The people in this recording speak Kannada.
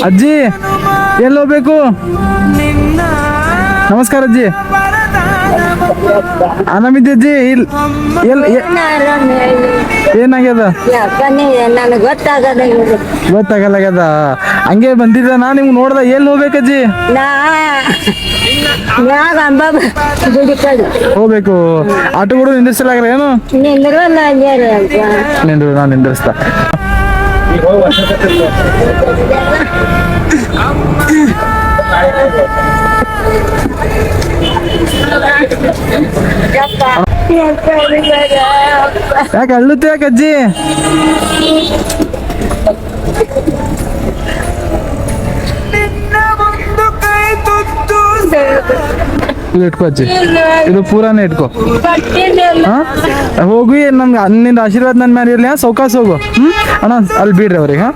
ಅಜ್ಜಿ ಎಲ್ಲಿ ಹೋಗ್ಬೇಕು? ನಮಸ್ಕಾರ ಅಜ್ಜಿ. ಆರಾಮಿದ್ದೆ ಅಜ್ಜಿ? ಏನಾಗ್ಯದ? ನನಗೆ ಗೊತ್ತಾಗಲ್ಲಾಗ್ಯದ. ಹಂಗೆ ಬಂದಿದ್ದ ನಾ ನಿಮ್ಗೆ ನೋಡ್ದ. ಎಲ್ಲಿ ಹೋಗ್ಬೇಕಜ್ಜಿ? ಹೋಗ್ಬೇಕು. ಆಟೋ ಕೂಡ ನಿಂದಿರ್ಸಲಾಗ್ರ ಏನು? ನಿಂದ್ರು, ನಾನು ನಿಂದಿರ್ಸ್ತಾ. ಯಾಕೆ ಅಳ್ಳುತ್ತೆ? ಯಾಕೆ ಅಜ್ಜಿ? ಇದು ಇಟ್ಕೋ ಅಜ್ಜಿ, ಇದು ಪೂರಾನೇ ಇಟ್ಕೋ. ಹೋಗಿ ನನ್ಗೆ ನಿನ್ನ ಆಶೀರ್ವಾದ ನನ್ನ ಮೇಲೆ ಇರ್ಲಿ. ಸೌಕಾಸ್ ಹೋಗು. ಅಣ್ಣ ಅಲ್ಲಿ ಬಿಡ್ರಿ ಅವ್ರಿಗೆ.